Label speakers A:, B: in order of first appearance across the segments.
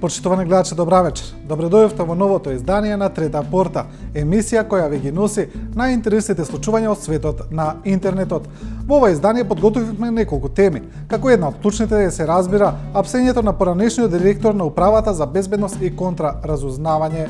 A: Почитувани гледачи, добра вечер. Добре дојдовте во новото издание на Трета порта, емисија која ви ги носи најинтересните случувања од светот на интернетот. Во ова издание подготвивме неколку теми. Како една од клучните се разбира апсењето на поранешниот директор на Управата за безбедност и контраразузнавање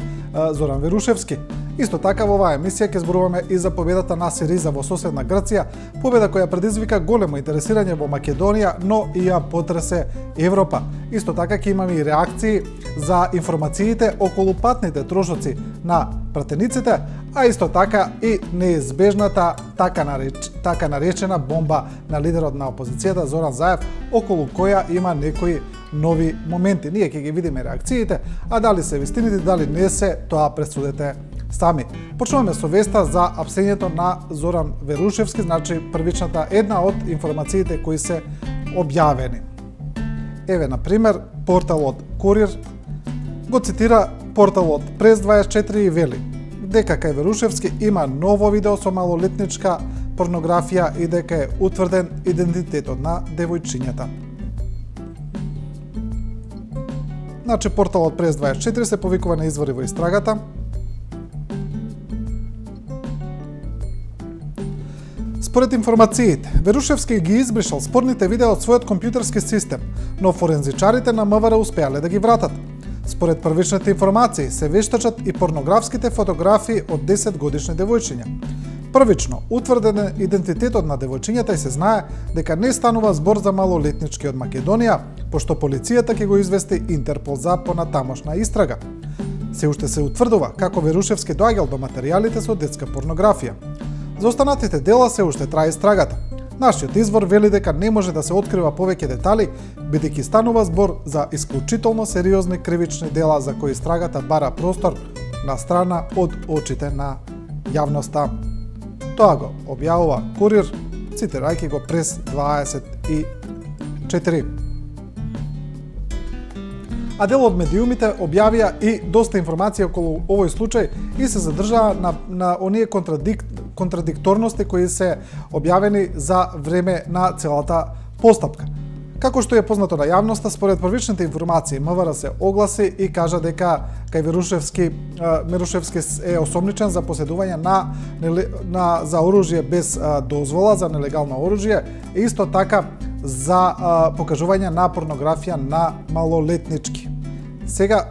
A: Зоран Верушевски. Исто така во оваа емисија ќе зборуваме и за победата на Сириза во соседна Грција, победа која предизвика големо интересирање во Македонија, но и ја потресе Европа. Исто така ќе имаме и реакции за информациите околу патните трошоци на пратениците, а исто така и неизбежната така наречена бомба на лидерот на опозицијата Зоран Заев, околу која има некои нови моменти. Ние ќе ги видиме реакциите, а дали се вистините, дали не се, тоа пресудете сами. Почнуваме со веста за апсењето на Зоран Верушевски, значи првичната една од информациите кои се објавени. Еве, на пример, порталот Курир го цитира порталот Прес24 и вели дека кај Верушевски има ново видео со малолетничка порнографија и дека е утврден идентитетот на девојчињата. Значи, порталот Прес24 се повикува на извори во истрагата. Според информациите, Верушевски ги избришал спорните видеа од својот компјутерски систем, но форензичарите на МВР успеале да ги вратат. Според првичните информации се вештачат и порнографските фотографии од 10-годишни девојчиња. Првично, утврден е идентитетот на девојчињата и се знае дека не станува збор за малолетнички од Македонија, пошто полицијата ќе го извести Интерпол за понатамошна истрага. Се уште се утврдува како Верушевски доаѓал до материјалите со детска порнографија. За останатите дела се уште трае истрагата. Нашиот извор вели дека не може да се открива повеќе детали, бидејќи станува збор за исклучително сериозни кривични дела за кои истрагата бара простор на страна од очите на јавноста. Тоа го објавува Курир, цитирајќи го Прес24. А дел од медиумите објавија и доста информација околу овој случај и се задржаа на оние контрадикторности кои се објавени за време на целата постапка. Како што е познато на јавноста, според првичните информации, МВР се огласи и кажа дека кај Верушевски е осомничен за поседување за оружје без дозвола, за нелегално оружје, и исто така за покажување на порнографија на малолетнички. Сега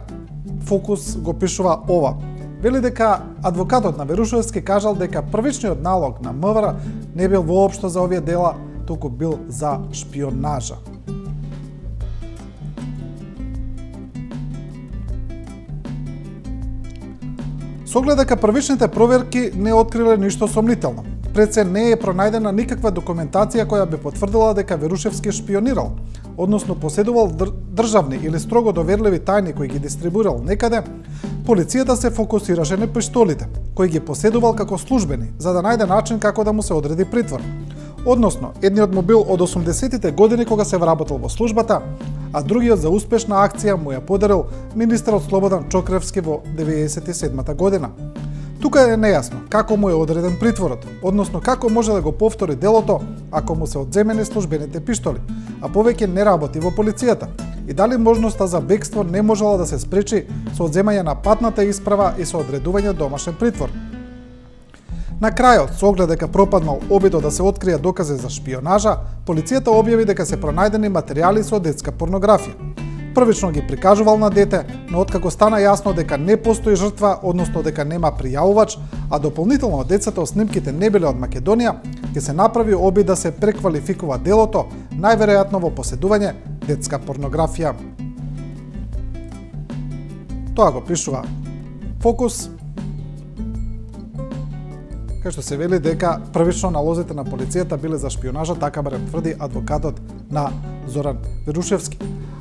A: Фокус го пишува ова. Вели дека адвокатот на Верушевски кажал дека првичниот налог на МВР не бил воопшто за овие дела, туку бил за шпионажа. Со оглед дека првичните проверки не откриле ништо сомнително. Пред се не е пронајдена никаква документација која би потврдила дека Верушевски шпионирал, односно поседувал државни или строго доверливи тајни кои ги дистрибуирал некаде, полицијата се фокусираше на пиштолите, кои ги поседувал како службени, за да најде начин како да му се одреди притвор. Односно, едниот му бил од 80-тите години кога се вработил во службата, а другиот за успешна акција му ја подарил министерот Слободан Чокревски во 97-та година. Тука е нејасно како му е одреден притворот, односно како може да го повтори делото ако му се одземени службените пиштоли, а повеќе не работи во полицијата, и дали можноста за бегство не можела да се спречи со одземање на патната исправа и со одредување домашен притвор. На крајот, со оглед дека пропаднал обидот да се откријат докази за шпионажа, полицијата објави дека се пронајдени материјали со детска порнографија. Првично ги прикажувал на дете, но откако стана јасно дека не постои жртва, односно дека нема пријавувач, а дополнително децата од снимките не биле од Македонија, ќе се направи обид да се преквалификува делото, најверојатно во поседување детска порнографија. Тоа го пишува Фокус, кај што се вели дека првично налозите на полицијата биле за шпионажа, така барем тврди адвокатот на Зоран Верушевски.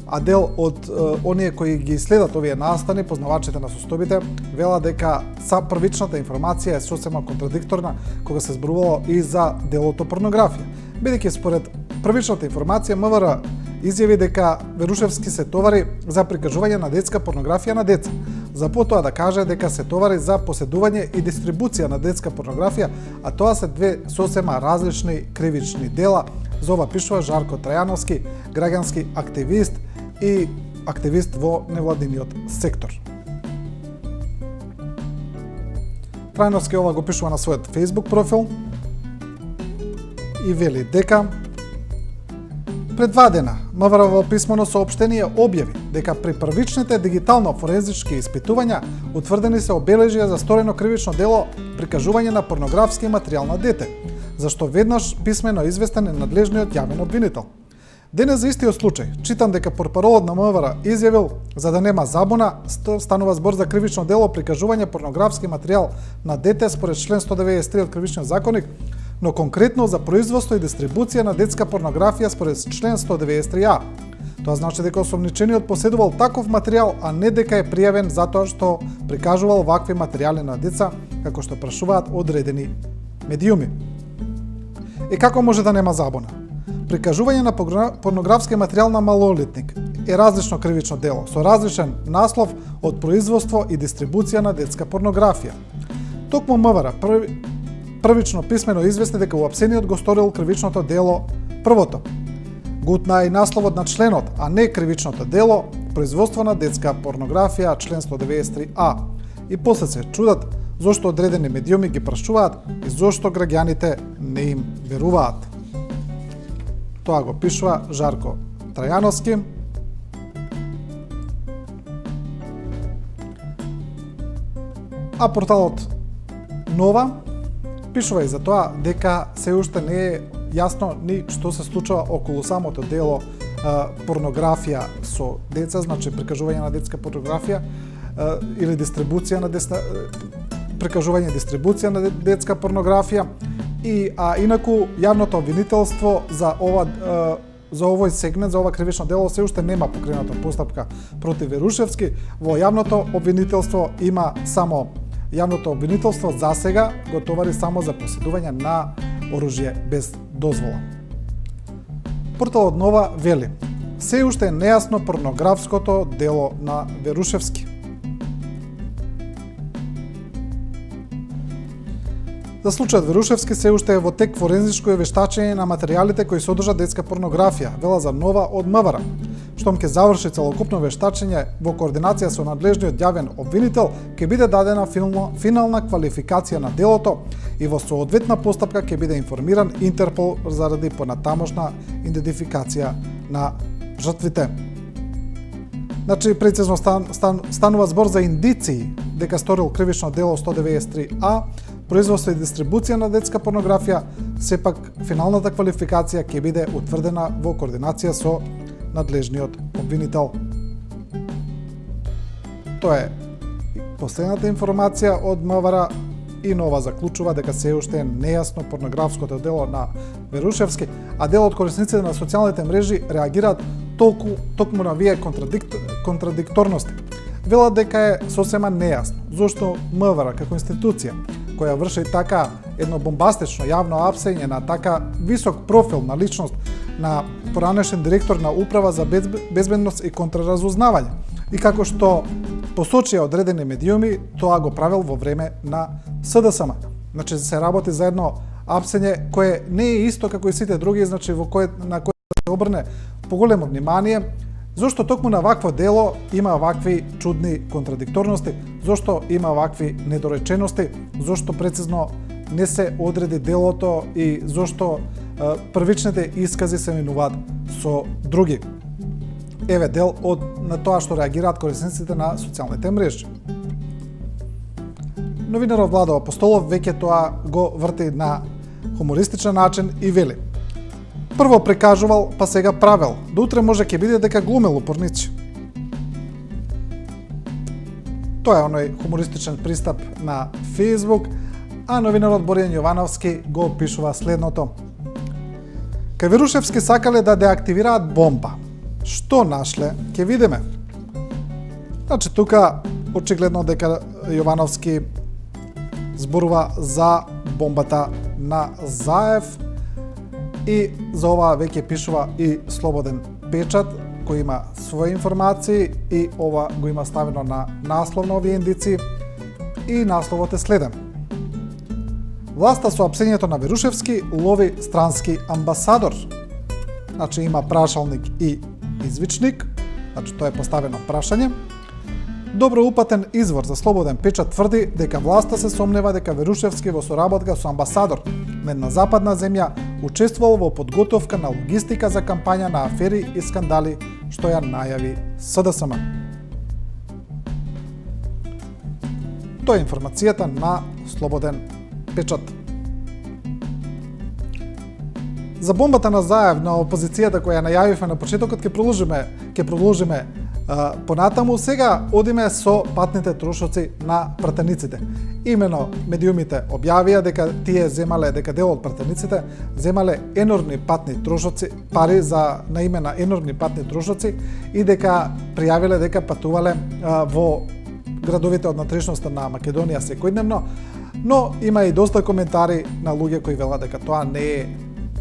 A: А дел од оние кои ги следат овие настани, познавачите на состојбите, вела дека првичната информација е сосема контрадикторна кога се зборувало и за делото порнографија. Бидејќи според првичната информација МВР изјави дека Верушевски се товари за прикажување на детска порнографија на деца, за потоа да каже дека се товари за поседување и дистрибуција на детска порнографија, а тоа се две сосема различни кривични дела. За ова пишува Жарко Трајановски, граѓански активист и активист во невладиниот сектор. Трајновски ова го пишува на својот Facebook профил и вели дека пред 2 дена МВР во писмено соопштение објави дека при првичните дигитално форензички испитувања утврдени се обележја за сторено кривично дело прикажување на порнографски материјал на дете, зашто веднаш писмено известен е надлежниот јавен обвинител. Денес за истиот случај, читам дека портпаролот на МВР изјавил за да нема забуна, станува збор за кривично дело прикажување порнографски материјал на дете според член 193 од Кривичниот законник, но конкретно за производство и дистрибуција на детска порнографија според член 193а. Тоа значи дека осомничениот поседувал таков материјал, а не дека е пријавен затоа што прикажувал вакви материјали на деца, како што прашуваат одредени медиуми. И како може да нема забуна? Прикажување на порнографски материјал на малолетник е различно кривично дело, со различен наслов од производство и дистрибуција на детска порнографија. Токму МВР првично писмено извести дека уапсениот го сторил кривичното дело првото. Гутна и насловот на членот, а не кривичното дело, производство на детска порнографија, член 193а. И после се чудат зошто одредени медиуми ги прашуваат и зошто граѓаните не им веруваат. Тоа го пишува Жарко Трајановски. А порталот Нова пишува и за тоа дека се уште не е јасно ни што се случува околу самото дело порнографија со деца, значи прикажување на детска порнографија или дистрибуција на прикажување дистрибуција на детска порнографија и инаку јавното обвинителство за овој сегмент, за ова кривично дело се уште нема покрената постапка против Верушевски. Во јавното обвинителство има само Јавното обвинителство за сега го товари само за поседување на оружје без дозвола. Порталот Нова вели: се уште е нејасно порнографското дело на Верушевски. За случајот Верушевски се уште е во тек форензичко вештачење на материјалите кои содржат детска порнографија, вела за Нова од МВР. Штом ќе заврши целокупно вештачење во координација со надлежниот јавен обвинител, ќе биде дадена финална квалификација на делото и во соодветна постапка ќе биде информиран Интерпол заради понатамошна идентификација на жртвите. Значи, прецизно станува збор за индиции дека сторил кривично дело 193а, производство и дистрибуција на детска порнографија, сепак финалната квалификација ќе биде утврдена во координација со надлежниот обвинител. Тоа е последната информација од МВР и Нова заклучува дека се уште е нејасно порнографското дело на Верушевски, а дел од корисниците на социјалните мрежи реагираат токму на вие контрадикторности. Велат дека е сосема нејасно зошто МВР како институција која врши така едно бомбастично јавно апсење на така висок профил на личност на поранешен директор на Управа за безбедност и контраразузнавање. И како што посочија одредени медиуми, тоа го правил во време на СДСМ. Значи се работи за едно апсење кое не е исто како и сите други, значи на кое се обрне поголемо внимание, зошто токму на вакво дело има вакви чудни контрадикторности, зошто има вакви недоречености, зошто прецизно не се одреди делото и зошто првичните искази се менуваат со други. Еве дел на тоа што реагираат корисниците на социјалните мрежи. Новинарот Владо Апостолов веќе тоа го врти на хумористичен начин и вели: прво прикажувал, па сега правел. До утре може ќе биде дека глумел упорничи. Тоа е оној хумористичен пристап на Facebook, а новинарот Боријан Јовановски го пишува следното: кај Верушевски сакале да деактивираат бомба. Што нашле, ќе видиме. Значи, тука очигледно дека Јовановски зборува за бомбата на Заев и за ова веќе пишува и Слободен печат, кој има своји информации и ова го има ставено на наслов на овие индици и насловот е следен: власта со апсењето на Верушевски лови странски амбасадор. Значи има прашалник и извичник. Значи тоа е поставено прашање. Добро упатен извор за Слободен печат тврди дека власта се сомнева дека Верушевски во соработка со амбасадор на една западна земја учествувал во подготовка на логистика за кампања на афери и скандали што ја најави СДСМ. Тоа е информацијата на Слободен печат. За бомбата на Заев на опозицијата која најавивме на почетокот ќе продолжиме понатаму. Сега одиме со патните трошоци на пратениците. Имено медиумите објавија дека тие земале, дека дел од пратениците земале енормни патни трошоци, пари на име на енормни патни трошоци и дека пријавиле дека патувале во градовите од натрешноста на Македонија секојдневно, но има и доста коментари на луѓе кои велат дека тоа не е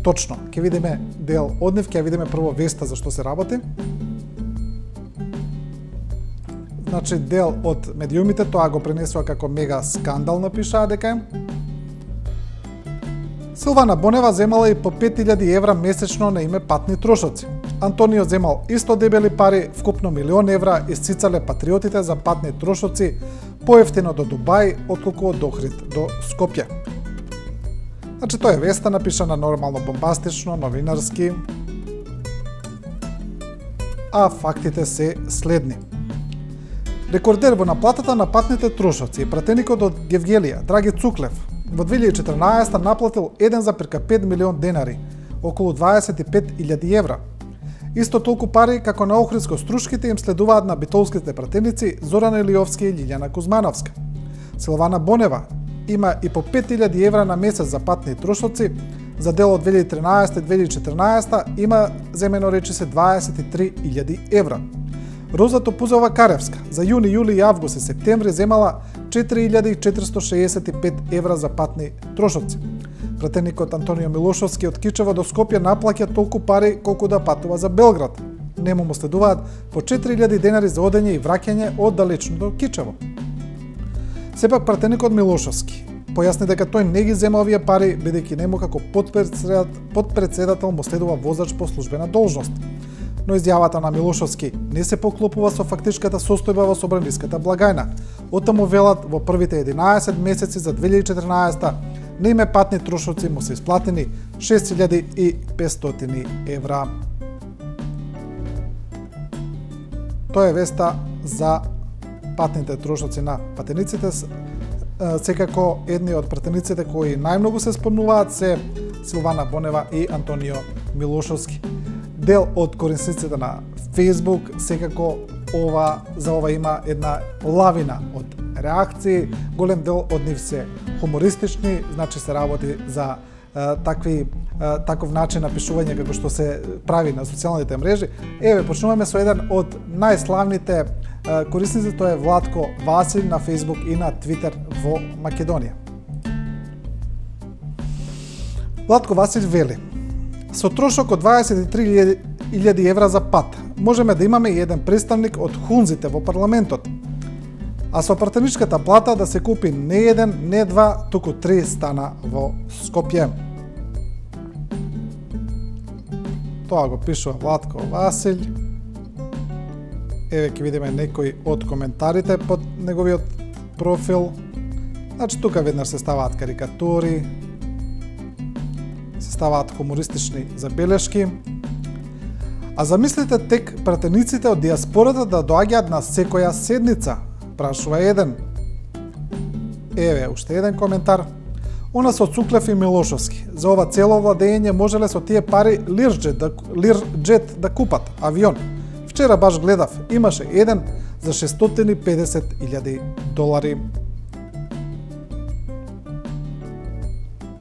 A: точно. Ќе видиме дел од нив, ќе видиме прво веста за што се работи. Значи, дел од медиумите тоа го пренесува како мега скандал, напишаа дека Силвана Бонева земала и по 5000 евра месечно на име патни трошоци. Антонио земал исто дебели пари, вкупно 1.000.000 евра исцицале патриотите за патни трошоци поевтино до Дубај, отколку од Охрид до Скопје. Значи, тоа е веста напишана нормално бомбастично, новинарски, а фактите се следни. Рекордер во наплатата на патните трошоци е пратеникот од Гевгелија, Драги Цуклев, во 2014 наплатил 1,5 милион денари, околу 25.000 евра. Исто толку пари како на Охридско-Струшките им следуваат на битолските пратеници Зорана Илиовски и Лилјана Кузмановска. Силвана Бонева има и по 5.000 евра на месец за патни трошоци, за дел од 2013-2014 има земено речи се 23.000 евра. Роза Топузова Каревска за јуни, јули, август и септември земала 4.465 евра за патни трошоци. Пратеникот Антонио Милошовски од Кичево до Скопје наплаќа толку пари колку да патува за Белград. Нему му следуваат по 4.000 денари за одење и враќање од далечното Кичево. Сепак пратеникот Милошовски појасни дека тој не ги зема овие пари, бидејќи нему како подпредседател му следува возач по службена должност. Но изјавата на Милошовски не се поклопува со фактичката состојба во собраниската благајна. Оттаму велат во првите 11 месеци за 2014 на име патни трошоци му се исплатени 6.500 евра. Тоа е веста за патните трошоци на патениците. Секако едни од пратениците кои најмногу се спомнуваат се Силвана Бонева и Антонио Милошовски. Дел од корисниците на Facebook, секако за ова има една лавина од реакции, голем дел од нив се хумористични, значи се работи за таков начин на пишување како што се прави на социјалните мрежи. Еве, почнуваме со еден од најславните корисници, тоа е Владко Васил на Facebook и на Twitter во Македонија. Владко Васил вели: со трошок од 23.000 евра за пат, можеме да имаме и еден представник од хунзите во парламентот, а со пратеничката плата да се купи не еден, не два, туку 3 стана во Скопје. Тоа го пишува Владко Васил. Еве ќе видиме некои од коментарите под неговиот профил. Значи, тука веднаш се ставаат карикатури, се ставаат хумористични забелешки. А замислите тек пратениците од диаспората да доаѓаат на секоја седница, прашува еден. Еве, уште еден коментар. Она со Цуклев и Милошовски. За ова цело владење можеле со тие пари Лирџет да купат авион. Вчера баш гледав, имаше еден за 650.000 долари.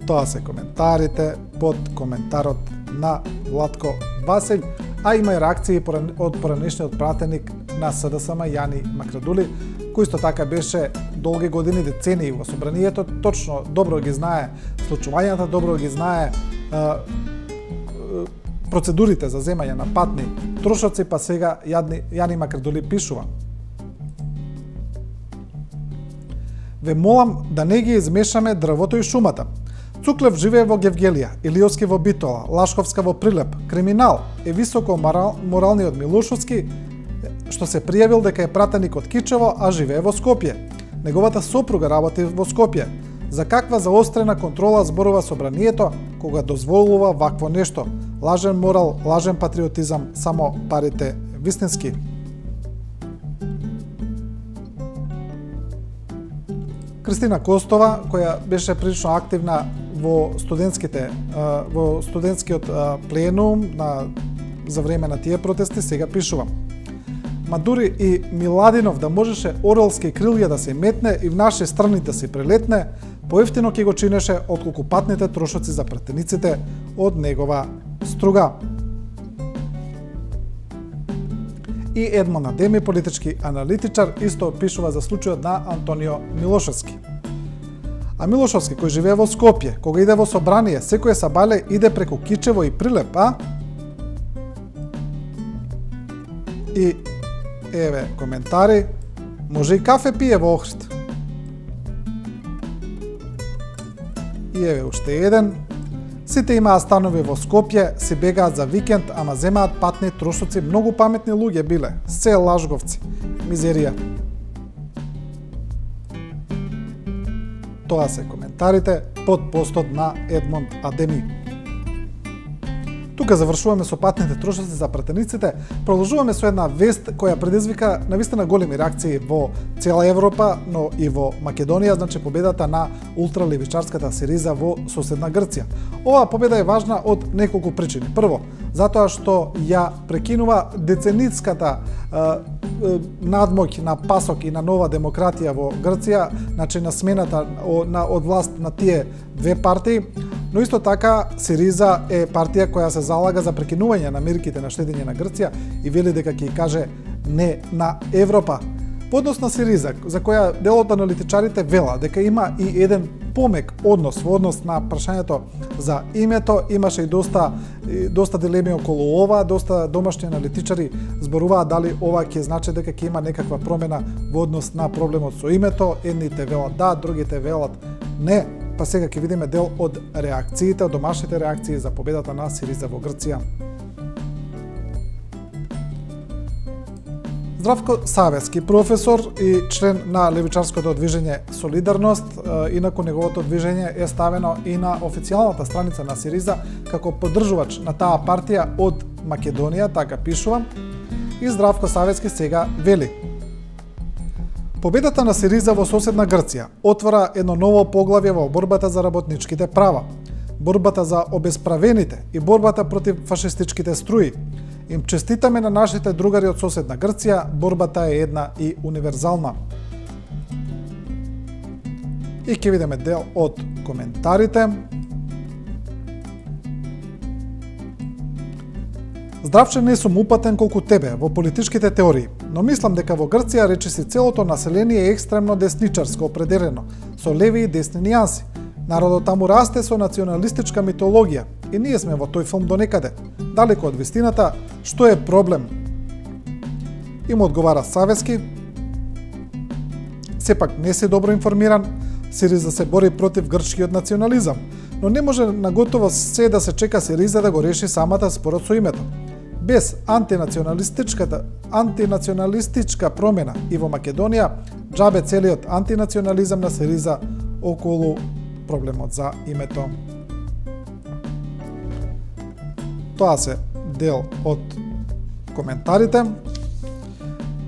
A: Тоа се коментарите под коментарот на Владко Васил, а има и реакции од поранешниот пратеник на СДСМ Јани Макрадули, кој исто така беше долги години, децении во собранието, точно добро ги знае случувањата, добро ги знае процедурите за земање на патни трошоци, па сега Јани Макрадули пишува: ве молам да не ги измешаме дрвото и шумата. Цуклев живее во Гевгелија, Илиовски во Битола, Лашковска во Прилеп. Криминал е високо моралниот Милошовски, што се пријавил дека е пратеник од Кичево, а живее во Скопје. Неговата сопруга работи во Скопје. За каква заострена контрола зборува собранието кога дозволува вакво нешто? Лажен морал, лажен патриотизам, само парите вистински. Кристина Костова, која беше прилично активна во студентскиот пленум за време на тие протести, сега пишува: Ма дури и Миладинов да можеше орелски крилја да се метне и в наши страни да се прелетне, поевтино ќе го чинеше отколку патните трошоци за пратениците од негова струга. И Едмон Адеми, политички аналитичар, исто пишува за случајот на Антонио Милошевски. А Милошевски, кој живее во Скопје, кога иде во собрание, секој сабале иде преку Кичево и Прилеп, а? И еве коментари, може и кафе пие во Охрид. И еве уште еден. Сите имаат станови во Скопје, си бегаат за викенд, ама земаат патни трошоци, многу паметни луѓе биле, се лажговци. Мизерија. Тоа се коментарите под постот на Едмонд Адеми. Тука завршуваме со патните трошоци за пратениците, продолжуваме со една вест која предизвика навистина големи реакции во цела Европа, но и во Македонија, значи победата на ултралевичарската Сириза во соседна Грција. Оваа победа е важна од неколку причини. Прво, затоа што ја прекинува деценитската надмоќ на ПАСОК и на нова демократија во Грција, значи на смената од власт на тие две партии, но исто така Сириза е партија која се залага за прекинување на мерките на штедење на Грција и вели дека ќе каже не на Европа. Во однос на Сириза, за која дел од аналитичарите вела дека има и еден помек однос во однос на прашањето за името, имаше и доста дилеми околу ова, доста домашни аналитичари зборуваат дали ова ќе значи дека ќе има некаква промена во однос на проблемот со името, едните велат да, другите велат не. Па сега ќе видиме дел од реакциите, од домашните реакции за победата на Сириза во Грција. Здравко Савески, професор и член на левичарското движење Солидарност, инаку неговото движење е ставено и на официјалната страница на Сириза како поддржувач на таа партија од Македонија, така пишувам, и Здравко Савески сега вели: Победата на Сириза во соседна Грција отвора едно ново поглавје во борбата за работничките права, борбата за обесправените и борбата против фашистичките струи. Им честитаме на нашите другари од соседна Грција, борбата е една и универзална. И ќе видиме дел од коментарите. Здравче, не сум упатен колку тебе во политичките теории, но мислам дека во Грција речиси целото население е екстремно десничарско определено, со леви и десни нијанси. Народот таму расте со националистичка митологија и ние сме во тој филм до некаде, далеко од вистината, што е проблем. Им одговара Савески: Сепак не си добро информиран, Сириза се бори против грчкиот национализам, но не може на готово се да се чека Сириза да го реши самата според со името. Без антинационалистичка промена и во Македонија, џабе целиот антинационализам на Сириза околу проблемот за името. Тоа се дел од коментарите.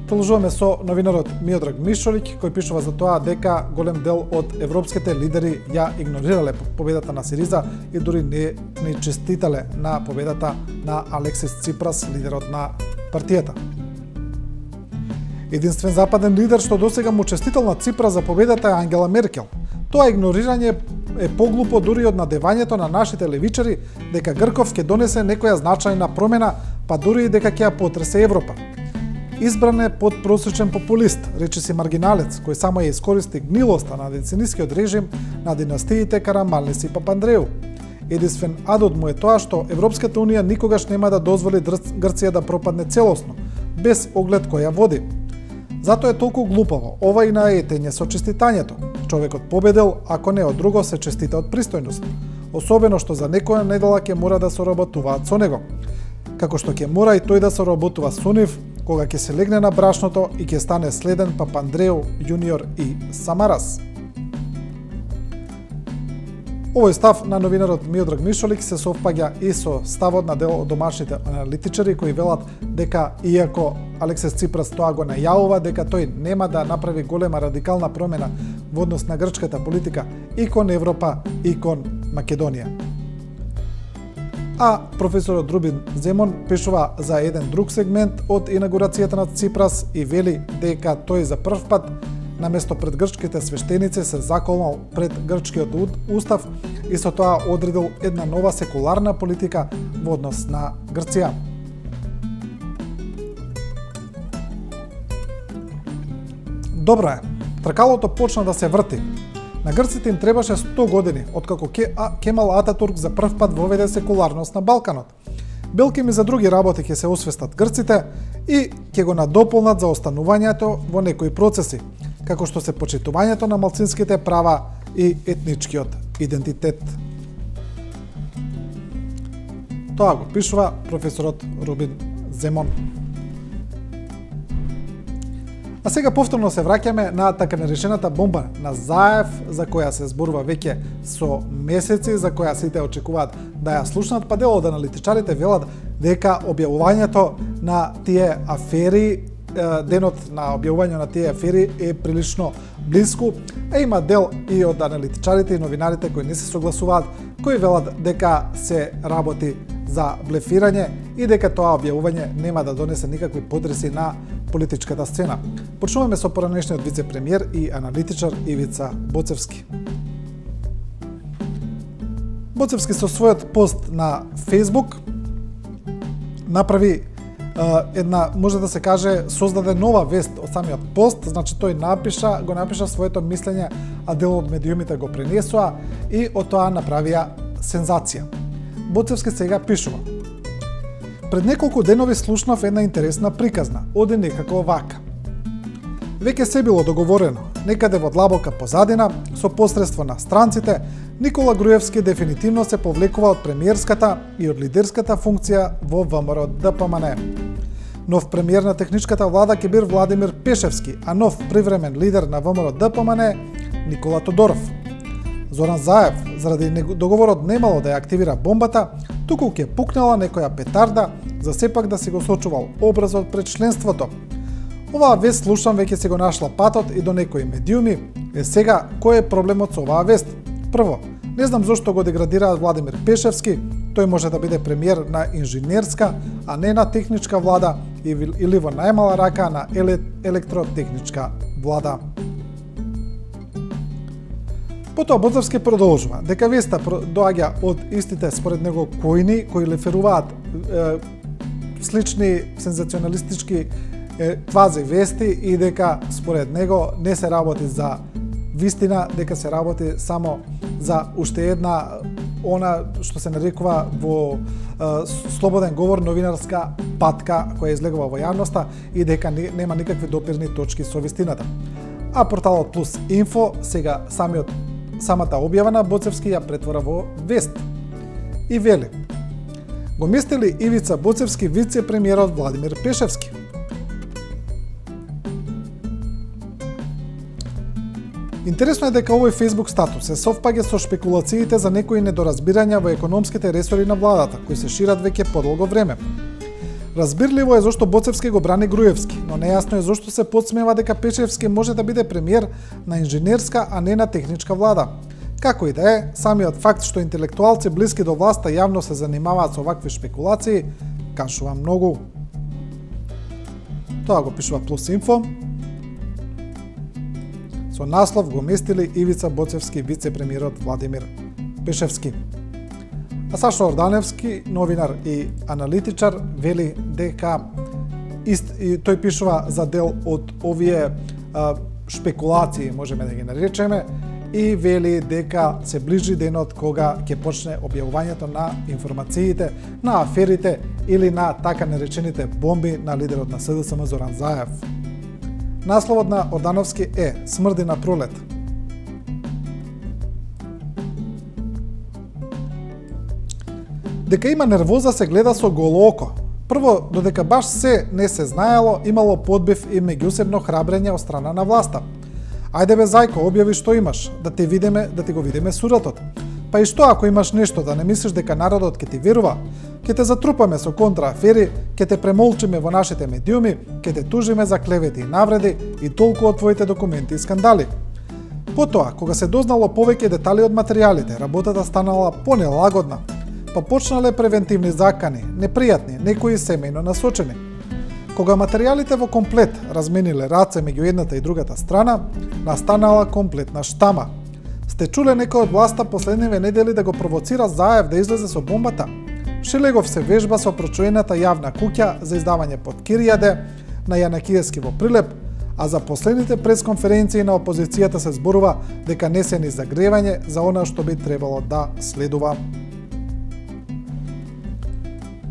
A: Продолжуваме со новинарот Миодраг Мишорик, кој пишува за тоа дека голем дел од европските лидери ја игнорирале победата на Сириза и дури не честитале на победата на Алексис Ципрас, лидерот на партијата. Единствен западен лидер што досега му честитал на Ципрас за победата е Ангела Меркел. Тоа игнорирање е поглупо дури од надевањето на нашите левичари дека Грков ќе донесе некоја значајна промена, па дури и дека ќе ја потресе Европа. Избран е подпросечен популист, речиси маргиналец, кој само ја искористи гнилоста на деценискиот режим на династиите Караманлис и Папандреу. Единствен адот му е тоа што Европската унија никогаш нема да дозволи Грција да пропадне целосно, без оглед кој ја води. Затоа е толку глупаво ова и на етење со честитањето. Човекот победил, ако не од друго се честита од пристојност. Особено што за некоја недела ќе мора да соработуваат со него. Како што ќе мора и тој да соработува со нив, кога ќе се легне на брашното и ќе стане следен Папандреу Јуниор и Самарас. Овој став на новинарот Миодраг Мишолик се совпаѓа и со ставот на дел од домашните аналитичари кои велат дека иако Алексис Ципрас тоа го најавува дека тој нема да направи голема радикална промена во однос на грчката политика и кон Европа и кон Македонија. А професорот Рубин Земон пишува за еден друг сегмент од инаугурацијата на Ципрас и вели дека тој за прв пат наместо пред грчките свештеници се заколнал пред грчкиот устав и со тоа одредил една нова секуларна политика во однос на Грција. Добро е, тркалото почна да се врти. На грците им требаше 100 години, откако Кемал Ататурк за прв пат воведе секуларност на Балканот. Белки ми за други работи ќе се освестат грците и ќе го надополнат за останувањето во некои процеси, како што се почитувањето на малцинските права и етничкиот идентитет. Тоа го пишува професорот Рубин Земон. А сега повторно се враќаме на така наречената бомба на Заев, за која се зборува веќе со месеци, за која сите очекуваат да ја слушнат, па дел од аналитичарите велат дека објавувањето на тие афери, денот на објавување на тие афери е прилично блиску, а има дел и од аналитичарите и новинарите кои не се согласуваат, кои велат дека се работи за блефирање и дека тоа објавување нема да донесе никакви потреси на политичката сцена. Почнуваме со поранешниот вице-премиер и аналитичар Ивица Боцевски. Боцевски со својот пост на Facebook направи една, може да се каже, создаде нова вест од самиот пост, значи тој го напиша своето мислење, а дел од медиумите го пренесоа и од тоа направија сензација. Боцевски сега пишува: пред неколку денови слушнав една интересна приказна, оди некако вака. Веќе се било договорено, некаде во длабока позадина, со посредство на странците, Никола Груевски дефинитивно се повлекува од премиерската и од лидерската функција во ВМРО ДПМН. Нов премиер на техничката влада ќе бир Владимир Пешевски, а нов привремен лидер на ВМРО ДПМН Никола Тодоров. Зоран Заев, заради договорот немало да ја активира бомбата, туку ќе пукнала некоја петарда за сепак да си го сочувал образот пред членството. Оваа вест слушам веќе си го нашла патот и до некои медиуми. Сега, кој е проблемот со оваа вест? Прво, не знам зошто го деградираат Владимир Пешевски, тој може да биде премиер на инженерска, а не на техничка влада или во најмала рака на електротехничка влада. Потоа Боцевски продолжува дека веста доаѓа од истите според него којни кои леферуваат слични сензационалистички квази вести и дека според него не се работи за вистина, дека се работи само за уште една она што се нарекува во слободен говор новинарска патка која излегува во јавноста и дека нема никакви допирни точки со вистината. А порталот Плюс Инфо сега самата објава на Боцевски ја претвора во вест и вели: го местили Ивица Боцевски вице-премиерот Владимир Пешевски. Интересно е дека овој Facebook статус се совпаѓа со шпекулациите за некои недоразбирања во економските ресори на владата, кои се шират веќе подолго време. Разбирливо е зошто Боцевски го брани Груевски, но нејасно е зошто се подсмева дека Пешевски може да биде премиер на инженерска, а не на техничка влада. Како и да е, самиот факт што интелектуалци блиски до власта јавно се занимаваат со овакви шпекулации, кажува многу. Тоа го пишува Плюс Инфо. Со наслов го местили Ивица Боцевски вице-премиерот Владимир Пешевски. А Сашо Орданевски, новинар и аналитичар, вели дека тој пишува за дел од овие шпекулации, можеме да ги наречеме, и вели дека се ближи денот кога ќе почне објавувањето на информациите, на аферите или на така наречените бомби на лидерот на СДСМ Зоран Заев. Насловот на Ордановски е "Смрди на пролет". Дека има нервоза се гледа со голо око. Прво, додека баш се не се знаело, имало подбив и меѓусебно храбрење од страна на власта. Ајде бе зајко, објави што имаш, да ти го видиме суратот. Па и што ако имаш нешто да не мислиш дека народот ќе ти верува, ќе те затрупаме со контрафери, ќе те премолчиме во нашите медиуми, ќе те тужиме за клевети и навреди и толку од твоите документи и скандали. Потоа, кога се дознало повеќе детали од материјалите, работата станала понелагодна, па почнале превентивни закани, непријатни, некои семејно насочени. Кога материјалите во комплет размениле раце меѓу едната и другата страна, настанала комплетна штама. Сте чуле некој од власта последниве недели да го провоцира Заев да излезе со бомбата? Шилегов се вежба со прочуената јавна куќа за издавање под Киријаде на Јанакиевски во Прилеп, а за последните пресконференции на опозицијата се зборува дека не се ни загревање за она што би требало да следува.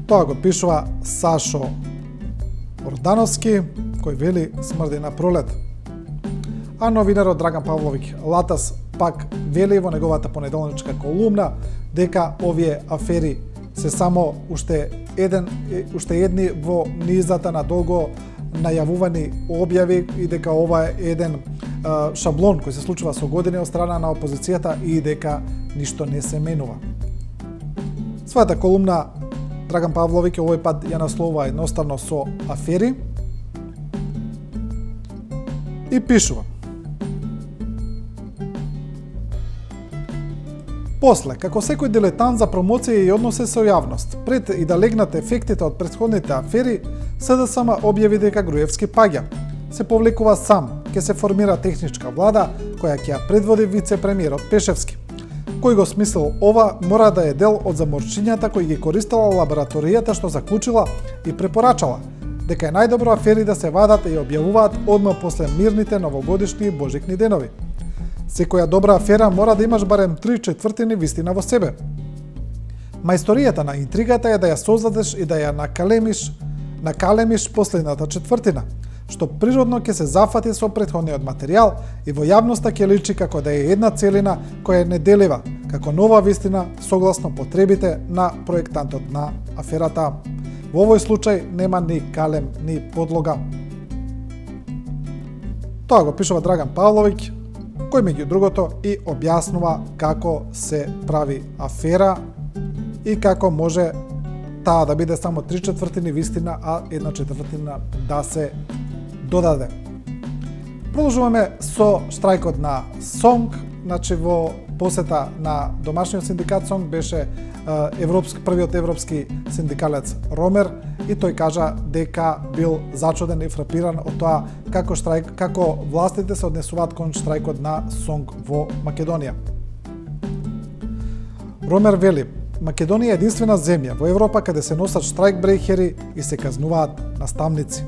A: Тоа го пишува Сашо Ордановски, кој вели смрди на пролет. А новинарот Драган Павловиќ Латас пак вели во неговата понеделничка колумна дека овие афери се само уште едни во низата на долго најавувани објави и дека ова е еден шаблон кој се случува со години од страна на опозицијата и дека ништо не се менува. Својата колумна Драган Павловиќ овој пат ја насловува едноставно со афери и пишува: После, како секој дилетант за промоција и односи со јавност, пред и да легнат ефектите од претходните афери, СДСМ објави дека Груевски паѓа. Се повлекува сам, ќе се формира техничка влада која ќе ја предводи вице-премиерот Пешевски. Кој го смислил ова, мора да е дел од заморчињата кои ги користела лабораторијата што заклучила и препорачала дека е најдобро афери да се вадат и објавуваат одма после мирните новогодишни и божикни денови. Секоја добра афера мора да имаш барем 3/4 вистина во себе. Мајсторијата на интригата е да ја создадеш и да ја накалемиш последната четвртина, што природно ќе се зафати со претходниот материјал и во јавноста ќе личи како да е една целина која е неделива, како нова вистина согласно потребите на проектантот на аферата. Во овој случај нема ни калем, ни подлога. Тоа го пишува Драган Павловиќ, кој меѓу другото и објаснува како се прави афера и како може таа да биде само 3/4 вистина, а 1/4 да се додаде. Продолжуваме со штрајкот на СОНГ, значи во посета на домашниот синдикат СОНГ беше првиот европски синдикалец Ромер и тој кажа дека бил зачуден и фрапиран од тоа како властите се однесуваат кон штрајкот на СОНГ во Македонија. Ромер вели: Македонија е единствена земја во Европа каде се носат штрајк брейкери и се казнуваат наставници.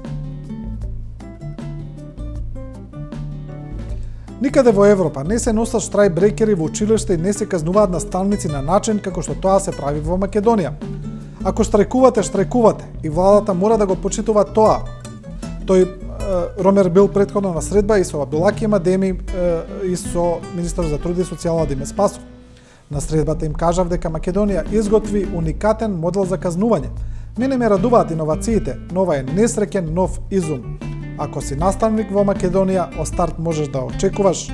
A: Никаде во Европа не се носат штрајк брейкери во училиште и не се казнуваат наставници на начин како што тоа се прави во Македонија. Ако штрајкувате, штрајкувате и владата мора да го почитува тоа. Ромер бил претходно на средба и со Абдулаки Емадеми и со министер за труд и социјала Диме Спасов. На средбата им кажав дека Македонија изготви уникатен модел за казнување. Мене ме радуваат иновациите, но ова е несреќен нов изум. Ако си наставник во Македонија, од старт можеш да очекуваш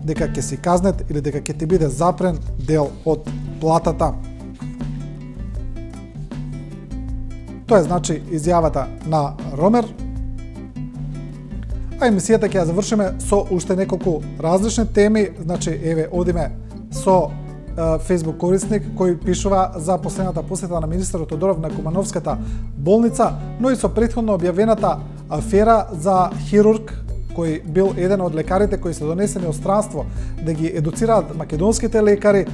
A: дека ќе си казнет или дека ќе ти биде запрен дел од платата. Тоа е значи изјавата на Ромер. А емисијата ќе ја завршиме со уште неколку различни теми. Значи, еве, одиме со Facebook корисник кој пишува за последната посета на министерот Тодоров на Кумановската болница, но и со претходно објавената афера за хирург кој бил еден од лекарите кои се донесени од странство да ги едуцираат македонските лекари,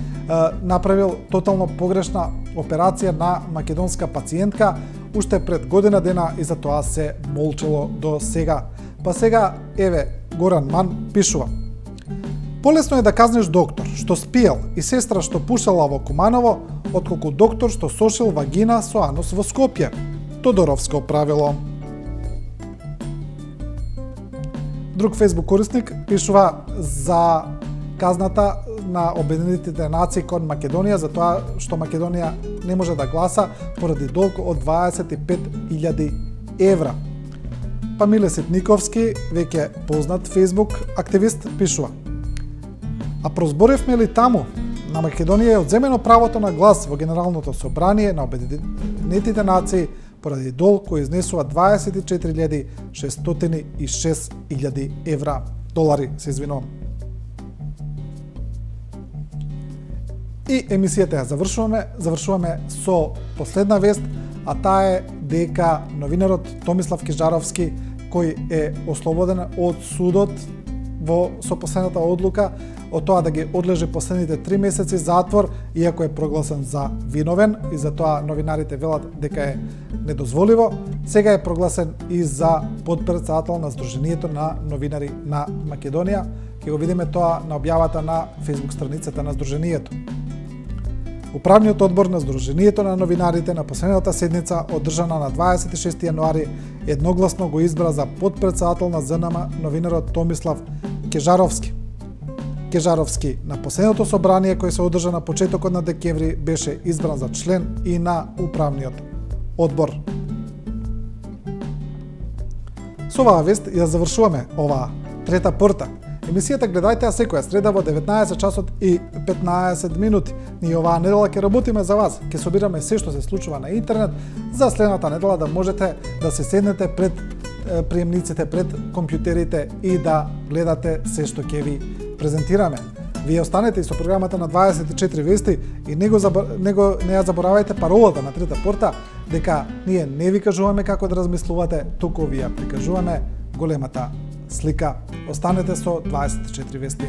A: направил тотално погрешна операција на македонска пациентка уште пред година дена и за тоа се молчело до сега. Па сега, еве, Горан Ман пишува: Полесно е да казнеш доктор што спиел и сестра што пушела во Куманово, отколку доктор што сошил вагина со анус во Скопје. Тодоровско правило. Друг фейсбук корисник пишува за казната на Обединетите нации кон Македонија за тоа што Македонија не може да гласа поради долг од 25.000 евра. Па Миле Ситниковски, веќе познат Facebook активист, пишува: а прозборивме ли таму? На Македонија е одземено правото на глас во Генералното собрание на Обединетите нации поради долг кој изнесува 24.606.000 евра. Долари, се извинувам. И емисијата ја завршуваме со последна вест, а таа е дека новинарот Томислав Кежаровски, кој е ослободен од судот со последната одлука од тоа да ги одлежи последните 3 месеци затвор, иако е прогласен за виновен, и затоа новинарите велат дека е недозволиво, сега е прогласен и за подпредседател на Сдруженијето на новинари на Македонија. Ќе го видиме тоа на објавата на Facebook страницата на Сдруженијето. Управниот одбор на Сдруженијето на новинарите на последната седница, одржана на 26 јануари, едногласно го избра за подпредседател на ЗНМ новинарот Томислав Кежаровски. Кежаровски на последното собрание кој се одржа на почетокот на декември беше избран за член и на управниот одбор. Со оваа вест ја завршуваме оваа трета порта. Емисијата гледајте ја секоја среда во 19 часот и 15 минути. Ние оваа недела ќе работиме за вас. Ќе собираме се што се случува на интернет за следната недела да можете да се седнете пред приемниците, пред компјутерите и да гледате се што ќе ви презентираме. Вие останете и со програмата на 24 вести и не ја заборавајте паролата на трета порта, дека ние не ви кажуваме како да размислувате, туку ви ја прикажуваме големата слика. Останете со 24 вести.